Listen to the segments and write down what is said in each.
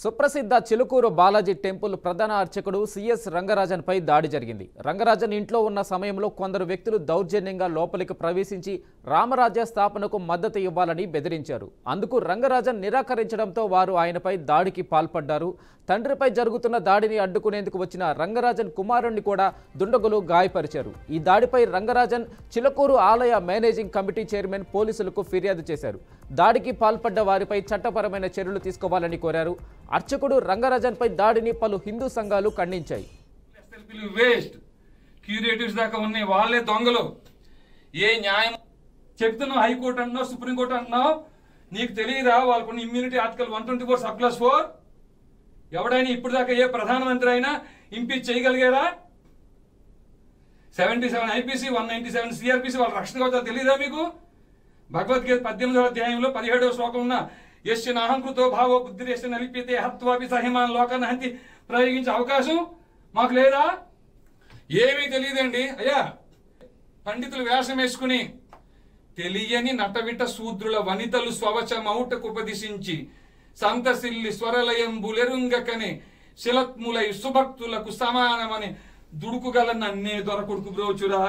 సుప్రసిద్ధ చిలుకూరు బాలాజీ టెంపుల్ ప్రధాన అర్చకుడు సిఎస్ రంగరాజన్ పై దాడి జరిగింది. రంగరాజన్ ఇంట్లో ఉన్న సమయంలో కొందరు వ్యక్తులు దౌర్జన్యంగా లోపలికి ప్రవేశించి రామరాజ్య స్థాపనకు మద్దతు ఇవ్వాలని బెదిరించారు. అందుకు రంగరాజన్ నిరాకరించడంతో వారు ఆయనపై దాడికి పాల్పడ్డారు. తండ్రిపై జరుగుతున్న దాడిని అడ్డుకునేందుకు వచ్చిన రంగరాజన్ కుమారుణ్ణి కూడా దుండగులు గాయపరిచారు. ఈ దాడిపై రంగరాజన్ చిలుకూరు ఆలయ మేనేజింగ్ కమిటీ చైర్మన్ పోలీసులకు ఫిర్యాదు చేశారు. దాడికి పాల్పడ్డ వారిపై చట్టపరమైన చర్యలు తీసుకోవాలని కోరారు. అర్చకుడు రంగరాజన్ పై దాడిని పలు హిందూ సంఘాలు ఖండించాయి. వాళ్ళే దొంగలు. ఏ న్యాయం చెప్తున్నావు? హైకోర్టు అంటున్నావు, సుప్రీంకోర్టు అంటున్నావు. నీకు తెలియదా వాళ్ళకున్న ఇమ్యూనిటీ ఆర్టికల్ 124 సబ్-4? ఎవడైనా ఇప్పుడు దాకా ఏ ప్రధానమంత్రి అయినా ఇంపీచ్ చేయగలిగారా? 77 ఐపీసీ 197 సిఆర్పిసి వాళ్ళ రక్షణ కవచాలు తెలియదా మీకు? భగవద్గీత 18వ అధ్యాయంలో 17వ శ్లోకం ఉన్న యస్య నాహంకృతో భావో బుద్ధిరేష్ట నలిపితే హత్వాపి సహిమాన్ లోకాన్ని హంతి ప్రయోగించే అవకాశం మాకు లేదా? ఏమీ తెలియదండి అయ్యా. పండితులు వేషం వేసుకుని తెలియని నటవిట శూద్రుల వనితలు స్వవచమౌటకు ఉపదిశించి సంతసిల్లి స్వరలయంబులెరుంగకని శిలత్ములై సుభక్తులకు సమానమని దుడుకుగల నన్నే దొరకొడుకు బ్రోచురా.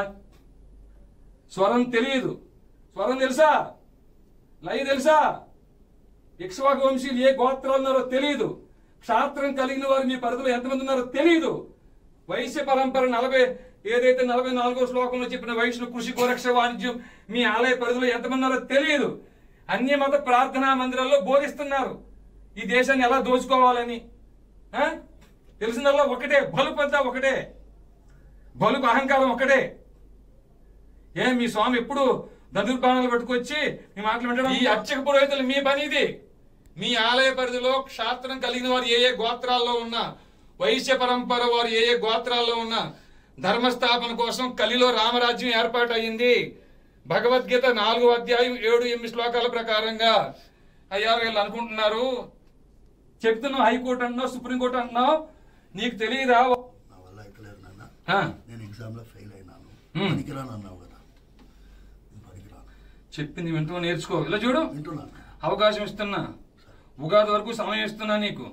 స్వరం తెలియదు. స్వరం తెలుసా? లయ తెలుసా? ఇక్ష్వాకు వంశీయులు ఏ గోత్రాలు ఉన్నారో తెలియదు. క్షాత్రం కలిగిన వారు మీ పరిధిలో ఎంతమంది ఉన్నారో తెలియదు. వైశ్య పరంపర 44వ శ్లోకంలో చెప్పిన వైశ్యులు కృషి గోరక్ష వాణిజ్యం మీ ఆలయ పరిధిలో ఎంతమంది ఉన్నారో తెలియదు. అన్య మత ప్రార్థనా మందిరాల్లో బోధిస్తున్నారు ఈ దేశాన్ని ఎలా దోచుకోవాలని. తెలిసిందల్లా ఒకటే, బలుపు అంతా ఒకటే, బలుపు అహంకారం ఒకటే. మీ స్వామి ఎప్పుడు దందుర్బాణాలు పట్టుకొచ్చి మీ మాటలు వింటడం? ఈ అర్చక పురోహితులు మీ పని ఇది. మీ ఆలయ పరిధిలో క్షాత్రం కలిగిన వారు ఏ గోత్రాల్లో ఉన్నా, వైశ్య పరంపర వారు ఏ గోత్రాల్లో ఉన్నా ధర్మస్థాపన కోసం కలిలో రామరాజ్యం ఏర్పాటు అయ్యింది. భగవద్గీత 4వ అధ్యాయం 7-8 శ్లోకాల ప్రకారంగా. అయ్యా వీళ్ళు అనుకుంటున్నారు, చెప్తున్నావు హైకోర్టు అంటున్నావు, సుప్రీంకోర్టు అంటున్నావు. నీకు తెలియదా? చెప్పింది వింటూ నేర్చుకో. ఇలా చూడు, అవకాశం ఇస్తున్నా, ఉగాది వరకు సమయం ఇస్తున్నా నీకు.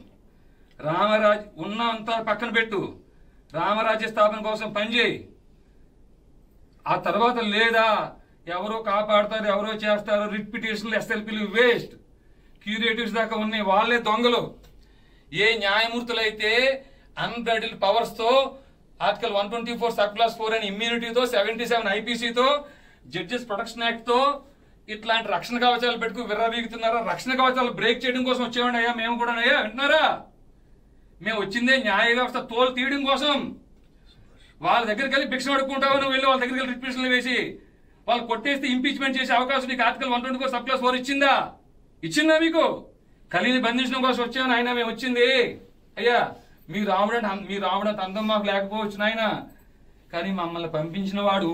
రామరాజ్ ఉన్న అంతా పక్కన పెట్టు, రామరాజ్య స్థాపన కోసం పనిచేయి. ఆ తర్వాత లేదా ఎవరో కాపాడతారు, ఎవరో చేస్తారు. రిట్ పిటిషన్లు, ఎస్ఎల్పీలు వేస్ట్. క్యూరేటివ్స్ దాకా ఉన్నాయి. వాళ్ళే దొంగలు. ఏ న్యాయమూర్తులైతే అన్బ్రైడల్ పవర్స్ తో ఆర్టికల్ 124 సబ్-4 అని ఇమ్యూనిటీతో 77 ఐపీసీతో జడ్జెస్ ప్రొటెక్షన్ యాక్ట్ తో ఇట్లాంటి రక్షణ కవచాలు పెట్టుకు విర్రవీగుతున్నారా? రక్షణ కవచాలు బ్రేక్ చేయడం కోసం వచ్చేవాడి అయ్యా మేము కూడా. అయ్యా వింటున్నారా? మేము వచ్చిందే న్యాయ వ్యవస్థ తోలు తీయడం కోసం. వాళ్ళ దగ్గరికి వెళ్ళి భిక్ష అడుక్కుంటావు నువ్వు. వెళ్ళి వాళ్ళ దగ్గరికి వెళ్ళి రిట్పిటిషన్లు వేసి వాళ్ళు కొట్టేస్తే ఇంపీచ్మెంట్ చేసే అవకాశం నీకు ఆర్టికల్ 124 సబ్-4 ఇచ్చిందా? ఇచ్చిందా మీకు? కలిని బంధించడం కోసం వచ్చామని ఆయన మేము వచ్చింది. అయ్యా మీ రాముడంత అందం మాకు లేకపోవచ్చు నాయన, కానీ మమ్మల్ని పంపించిన వాడు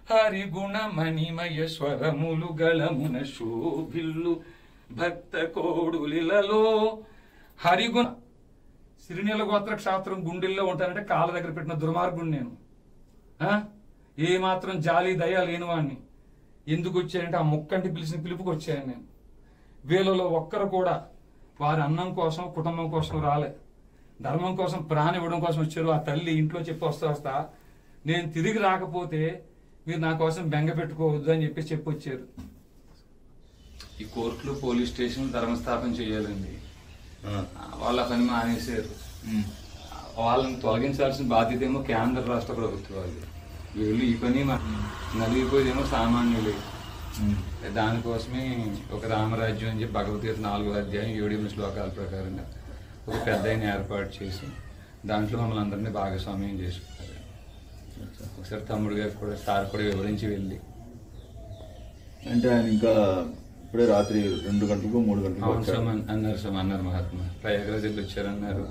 హరిగుణ మణిమయ స్వరములు గళమున శోభిల్లు భక్త కోడులిలలో. హరిగుణ సిరినీల గోత్ర క్షాత్రం గుండెల్లో ఉంటానంటే కాళ్ళ దగ్గర పెట్టిన దుర్మార్గుడు నేను. ఏ మాత్రం జాలి దయ లేనివాడిని. ఎందుకు వచ్చానంటే ఆ ముక్కంటి పిలిచిన పిలుపుకి వచ్చాను నేను. వీళ్ళలో ఒక్కరు కూడా వారి అన్నం కోసం, కుటుంబం కోసం రాలే, ధర్మం కోసం, ప్రాణం ఇవ్వడం కోసం వచ్చారు. ఆ తల్లి ఇంట్లో చెప్పి వస్తా నేను తిరిగి రాకపోతే మీరు నా కోసం బెంగ పెట్టుకోవద్దు అని చెప్పి వచ్చారు. ఈ కోర్టులు, పోలీస్ స్టేషన్ ధర్మస్థాపన చేయాలండి. వాళ్ళ పని మానేశారు. వాళ్ళని తొలగించాల్సిన బాధ్యత ఏమో కేంద్ర రాష్ట్ర ప్రభుత్వాలు. వీళ్ళు ఈ పని నలిగిపోయేదేమో సామాన్యులే. దానికోసమే ఒక రామరాజ్యం అని చెప్పి భగవద్గీత 4వ అధ్యాయం 7-8 శ్లోకాల ప్రకారంగా ఒక పెద్ద ఏర్పాటు చేసి దాంట్లో మమ్మల్ని అందరినీ భాగస్వామ్యం చేసుకుంటారు. ఒకసారి తమ్ముడు గారు కూడా, సార్ కూడా వివరించి వెళ్ళి అంటే ఆయన ఇంకా ఇప్పుడే రాత్రి 2 గంటలకు 3 గంటలకు అన్నారు మహాత్మా. ప్రయాగరాజ్ వచ్చారన్నారు.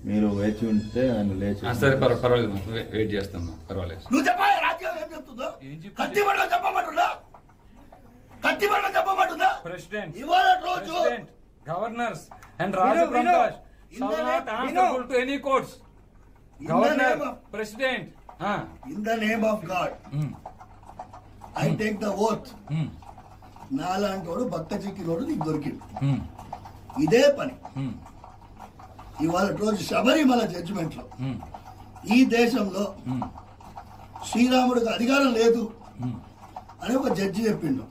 మీరు వేచి ఉంటే ఆయన లేచి. సరే పర్వాలేదు, వెయిట్ చేస్తాం. పర్వాలేదు. President, governors and Raju Prakash shall not answerable to any courts. Governor, President. In the name of God, I take the oath. నాలాంటోడు భక్త చిక్కినోడు నీకు దొరికింది. ఇదే పని ఇవాళ రోజు శబరిమల జడ్జిమెంట్ లో ఈ దేశంలో శ్రీరాముడికి అధికారం లేదు అని ఒక జడ్జి చెప్పిండు.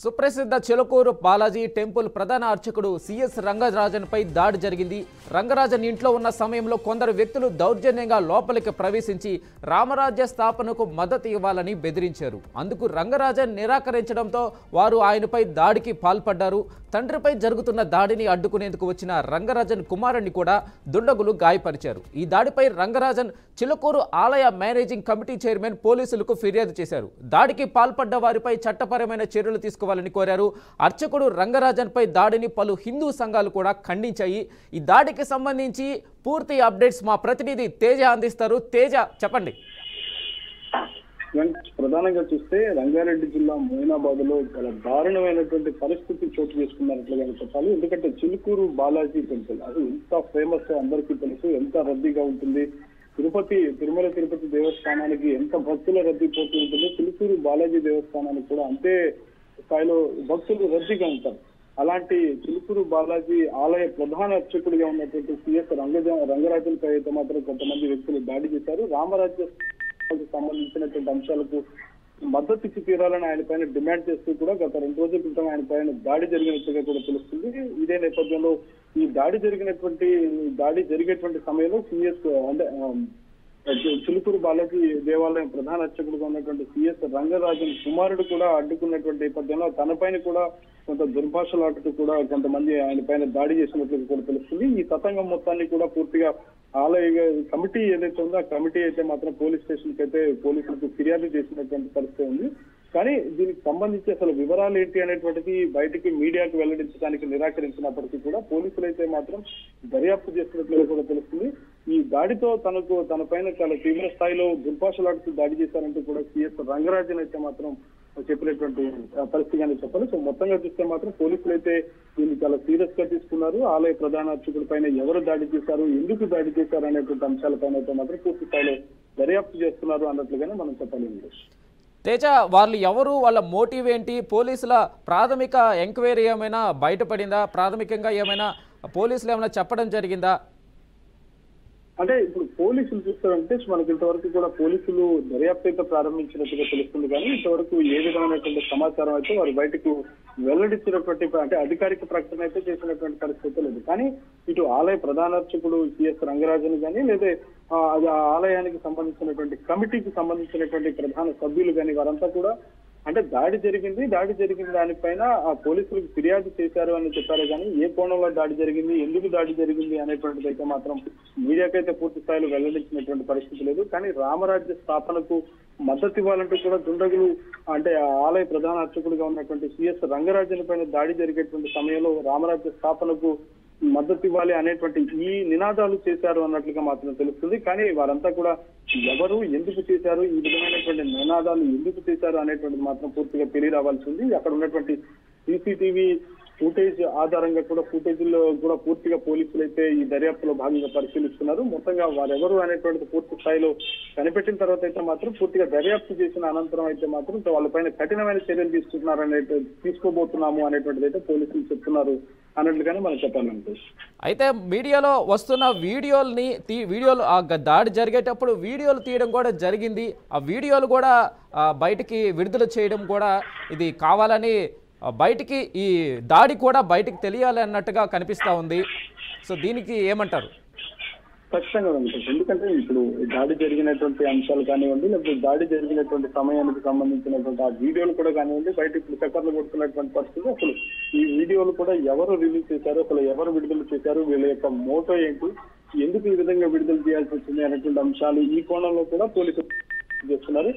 సుప్రసిద్ధ చిలుకూరు బాలాజీ టెంపుల్ ప్రధాన అర్చకుడు సిఎస్ రంగరాజన్పై దాడి జరిగింది. రంగరాజన్ ఇంట్లో ఉన్న సమయంలో కొందరు వ్యక్తులు దౌర్జన్యంగా లోపలికి ప్రవేశించి రామరాజ్య స్థాపనకు మద్దతు ఇవ్వాలని బెదిరించారు. అందుకు రంగరాజన్ నిరాకరించడంతో వారు ఆయనపై దాడికి పాల్పడ్డారు. తండ్రిపై జరుగుతున్న దాడిని అడ్డుకునేందుకు వచ్చిన రంగరాజన్ కుమారుణ్ణి కూడా దుండగులు గాయపరిచారు. ఈ దాడిపై రంగరాజన్ చిలుకూరు ఆలయ మేనేజింగ్ కమిటీ చైర్మన్ పోలీసులకు ఫిర్యాదు చేశారు. దాడికి పాల్పడ్డ వారిపై చట్టపరమైన చర్యలు తీసుకోవాలని కోరారు. అర్చకుడు రంగరాజన్పై దాడిని పలు హిందూ సంఘాలు కూడా ఖండించాయి. ఈ దాడికి సంబంధించి పూర్తి అప్డేట్స్ మా ప్రతినిధి తేజ అందిస్తారు. తేజ, చెప్పండి. ప్రధానంగా చూస్తే రంగారెడ్డి జిల్లా మోయినాబాద్ లో చాలా దారుణమైనటువంటి పరిస్థితి చోటు చేసుకున్నట్లుగా చెప్పాలి. ఎందుకంటే చిలుకూరు బాలాజీ టెంపుల్ అది ఎంత ఫేమస్ అందరికీ తెలుసు, ఎంత రద్దీగా ఉంటుంది. తిరుమల తిరుపతి దేవస్థానానికి ఎంత భక్తుల రద్దీ పోతూ ఉంటుందో చిలుకూరు బాలాజీ దేవస్థానానికి కూడా అంతే స్థాయిలో భక్తులు రద్దీగా ఉంటారు. అలాంటి చిలుకూరు బాలాజీ ఆలయ ప్రధాన అర్చకుడిగా ఉన్నటువంటి సిఎస్ రంగరాజన్పై అయితే మాత్రం కొంతమంది వ్యక్తులు దాడి చేశారు. రామరాజ్య సంబంధించినటువంటి అంశాలకు మద్దతు ఇచ్చి తీరాలని ఆయన పైన డిమాండ్ చేస్తూ కూడా గత 2 రోజుల క్రితం ఆయన పైన దాడి జరిగినట్టుగా కూడా తెలుస్తుంది. ఇదే నేపథ్యంలో ఈ దాడి జరిగేటువంటి సమయంలో సిఎస్ అంటే చిలుకూరు బాలాజీ దేవాలయం ప్రధాన అర్చకుడుగా ఉన్నటువంటి సిఎస్ రంగరాజన్ కుమారుడు కూడా అడ్డుకున్నటువంటి నేపథ్యంలో తన పైన కూడా కొంత దుర్భాషలాడుతూ కూడా కొంతమంది ఆయన పైన దాడి చేసినట్లుగా కూడా తెలుస్తుంది. ఈ తతంగం మొత్తాన్ని కూడా పూర్తిగా ఆలయ కమిటీ ఏదైతే ఉందో ఆ కమిటీ అయితే మాత్రం పోలీస్ స్టేషన్ కి అయితే పోలీసులకు ఫిర్యాదు చేసినటువంటి పరిస్థితి ఉంది. కానీ దీనికి సంబంధించి అసలు వివరాలు ఏంటి అనేటువంటిది బయటికి మీడియాకు వెల్లడించడానికి నిరాకరించినప్పటికీ కూడా పోలీసులు అయితే మాత్రం దర్యాప్తు చేస్తున్నట్లుగా కూడా తెలుస్తుంది. ఈ దాడితో తన పైన చాలా తీవ్ర స్థాయిలో దుర్భాషలాడుతూ దాడి చేశారంటూ కూడా సిఎస్ రంగరాజన్ అయితే మాత్రం చెప్పినటువంటి పరిస్థితిగానే చెప్పాలి. సో మొత్తంగా చూస్తే మాత్రం పోలీసులు అయితే దీన్ని చాలా సీరియస్ గా తీసుకున్నారు. ఆలయ ప్రధాన అర్చకుడి పైన ఎవరు దాడి చేశారు, ఎందుకు దాడి చేశారు అనేటువంటి అంశాలపైన అయితే మాత్రం పూర్తి స్థాయిలో దర్యాప్తు చేస్తున్నారు అన్నట్లుగానే మనం చెప్పాలి. తేజ, వాళ్ళు ఎవరు, వాళ్ళ మోటివ్ ఏంటి, పోలీసుల ప్రాథమిక ఎంక్వైరీ ఏమైనా బయటపడిందా, ప్రాథమికంగా ఏమైనా పోలీసులు ఏమైనా చెప్పడం జరిగిందా? అంటే ఇప్పుడు పోలీసులు చూస్తారంటే మనకి ఇంతవరకు కూడా పోలీసులు దర్యాప్తు అయితే ప్రారంభించినట్టుగా తెలుస్తుంది. కానీ ఇంతవరకు ఏ విధమైనటువంటి సమాచారం అయితే వారు బయటకు వెల్లడించినటువంటి అంటే అధికారిక ప్రకటన అయితే చేసినటువంటి పరిస్థితి లేదు. కానీ ఇటు ఆలయ ప్రధాన అర్చకుడు సిఎస్ రంగరాజన్ కానీ లేదా ఆలయానికి సంబంధించినటువంటి కమిటీకి సంబంధించినటువంటి ప్రధాన సభ్యులు కానీ వారంతా కూడా అంటే దాడి జరిగింది దానిపైన ఆ పోలీసులకు ఫిర్యాదు చేశారు అని చెప్పారు. కానీ ఏ కోణంలో దాడి జరిగింది, ఎందుకు దాడి జరిగింది అనేటువంటిది అయితే మాత్రం మీడియాకైతే పూర్తి స్థాయిలో వెల్లడించినటువంటి పరిస్థితి లేదు. కానీ రామరాజ్య స్థాపనకు మద్దతు ఇవ్వాలంటూ కూడా దుండగులు అంటే ఆలయ ప్రధాన అర్చకుడిగా ఉన్నటువంటి సిఎస్ రంగరాజన్ పైన దాడి జరిగేటువంటి సమయంలో రామరాజ్య స్థాపనకు మద్దతు ఇవ్వాలి అనేటువంటి ఈ నినాదాలు చేశారు అన్నట్లుగా మాత్రం తెలుస్తుంది. కానీ వారంతా కూడా ఎవరు, ఎందుకు చేశారు, ఈ విధమైనటువంటి నినాదాలు ఎందుకు చేశారు అనేటువంటిది మాత్రం పూర్తిగా తెలియరావాల్సి ఉంది. అక్కడ ఉన్నటువంటి సీసీటీవీ ఫుటేజ్ ఆధారంగా కూడా ఫుటేజ్లో కూడా పూర్తిగా పోలీసులు అయితే ఈ దర్యాప్తులో భాగంగా పరిశీలిస్తున్నారు. మొత్తంగా వారెవరు అనేటువంటిది పూర్తి స్థాయిలో కనిపెట్టిన తర్వాత అయితే మాత్రం పూర్తిగా దర్యాప్తు చేసిన అనంతరం అయితే మాత్రం వాళ్ళపైన కఠినమైన చర్యలు తీసుకోబోతున్నాము అనేటువంటిది అయితే పోలీసులు చెప్తున్నారు అన్నట్లుగానే మనం చెప్పాలంటే. అయితే మీడియాలో వస్తున్న వీడియోలు ఆ దాడి జరిగేటప్పుడు వీడియోలు తీయడం కూడా జరిగింది. ఆ వీడియోలు కూడా బయటికి విడుదల చేయడం కూడా ఇది కావాలని బయటికి ఈ దాడి కూడా బయటికి తెలియాలి అన్నట్టుగా కనిపిస్తూ ఉంది. సో దీనికి ఏమంటారు? ఖచ్చితంగా ఉంటుంది. ఎందుకంటే ఇప్పుడు దాడి జరిగినటువంటి అంశాలు కానివ్వండి, లేకపోతే దాడి జరిగినటువంటి సమయానికి సంబంధించినటువంటి ఆ వీడియోలు కూడా కానివ్వండి బయట ఇప్పుడు చక్కర్లు కొడుతున్నటువంటి పరిస్థితి. అసలు ఈ వీడియోలు కూడా ఎవరు రిలీజ్ చేశారు, అసలు ఎవరు విడుదల చేశారు, వీళ్ళ యొక్క మోటో ఏంటి, ఎందుకు ఈ విధంగా విడుదల చేయాల్సి వచ్చింది అనేటువంటి అంశాలు ఈ కోణంలో కూడా పోలీసులు చేస్తున్నారు.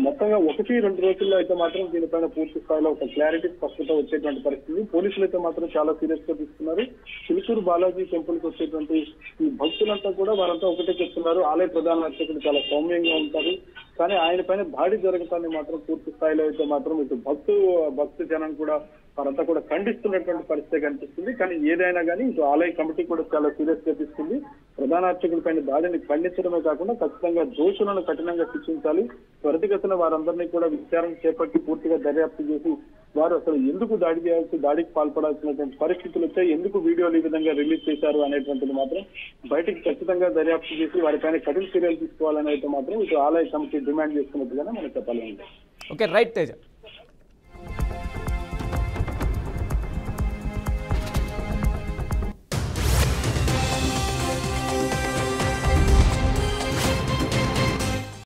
మొత్తంగా 1-2 రోజుల్లో అయితే మాత్రం దీనిపైన పూర్తి స్థాయిలో ఒక క్లారిటీ స్పష్టత వచ్చేటువంటి పరిస్థితి. పోలీసులు అయితే మాత్రం చాలా సీరియస్ గా తీసుకున్నారు. చిలుకూరు బాలాజీ టెంపుల్ కి వచ్చేటువంటి ఈ భక్తులంతా కూడా వారంతా ఒకటే చెప్తున్నారు, ఆలయ ప్రధాన అర్చకుడు చాలా సౌమ్యంగా ఉంటారు. కానీ ఆయన పైన దాడి జరగటాన్ని మాత్రం పూర్తి స్థాయిలో అయితే మాత్రం ఇటు భక్తు జనం కూడా వారంతా కూడా ఖండిస్తున్నటువంటి పరిస్థితి కనిపిస్తుంది. కానీ ఏదైనా కానీ ఇటు ఆలయ కమిటీ కూడా చాలా సీరియస్ గా తీసుకుంది. ప్రధాన అర్చకుడి పైన దాడిని ఖండించడమే కాకుండా ఖచ్చితంగా దోషులను కఠినంగా శిక్షించాలి. త్వరితగతిన వారందరినీ కూడా విచారణ చేపట్టి పూర్తిగా దర్యాప్తు చేసి వారు అసలు ఎందుకు దాడికి పాల్పడాల్సినటువంటి పరిస్థితులు వచ్చాయి, ఎందుకు వీడియోలు ఈ విధంగా రిలీజ్ చేశారు అనేటువంటిది మాత్రం బయటికి ఖచ్చితంగా దర్యాప్తు చేసి వారిపైన కఠిన చర్యలు తీసుకోవాలనేది మాత్రం ఇటు ఆలయ కమిటీ డిమాండ్ చేస్తున్నట్టుగానే మనకు చెప్పాలి. Okay, right Teja.